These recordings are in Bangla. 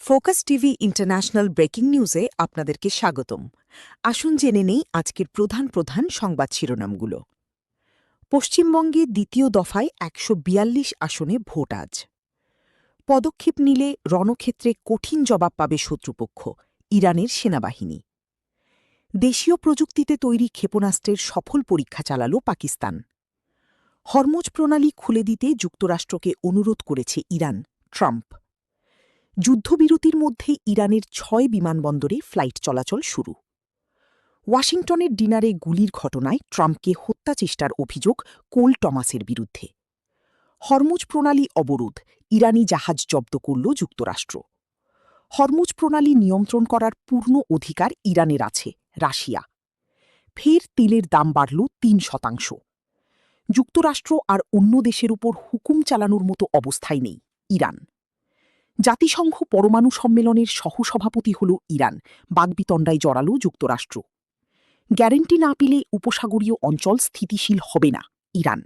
ফোকাস টিভি ইন্টারন্যাশনাল ব্রেকিং নিউজে আপনাদেরকে স্বাগতম। আসুন জেনে নেই আজকের প্রধান প্রধান সংবাদ শিরোনামগুলো। পশ্চিমবঙ্গে দ্বিতীয় দফায় ১৪২ আসনে ভোট আজ। পদক্ষেপ নিলে রণক্ষেত্রে কঠিন জবাব পাবে শত্রুপক্ষ, ইরানের সেনাবাহিনী। দেশীয় প্রযুক্তিতে তৈরি ক্ষেপণাস্ত্রের সফল পরীক্ষা চালাল পাকিস্তান। হরমুজ প্রণালী খুলে দিতে যুক্তরাষ্ট্রকে অনুরোধ করেছে ইরান, ট্রাম্প। যুদ্ধবিরতির মধ্যে ইরানের ৬ বিমানবন্দরে ফ্লাইট চলাচল শুরু। ওয়াশিংটনের ডিনারে গুলির ঘটনায় ট্রাম্পকে হত্যাচেষ্টার অভিযোগ কোল টমাসের বিরুদ্ধে। হরমুজ প্রণালী অবরোধ, ইরানি জাহাজ জব্দ করল যুক্তরাষ্ট্র। হরমুজ প্রণালী নিয়ন্ত্রণ করার পূর্ণ অধিকার ইরানের আছে, রাশিয়া। ফের তেলের দাম বাড়ল ৩%। যুক্তরাষ্ট্র আর অন্য দেশের উপর হুকুম চালানোর মতো অবস্থায় নেই ইরান। জাতিসংঘ পরমাণু সম্মেলনের সহসভাপতি হল ইরান, বাগবিতণ্ডায় জড়াল যুক্তরাষ্ট্র। গ্যারান্টি না পেলে উপসাগরীয় অঞ্চল স্থিতিশীল হবে না ইরান।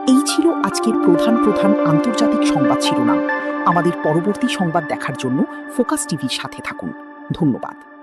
এই ছিল আজকের প্রধান প্রধান আন্তর্জাতিক সংবাদ শিরোনাম। আমাদের পরবর্তী সংবাদ দেখার জন্য ফোকাস টিভির সাথে থাকুন। ধন্যবাদ।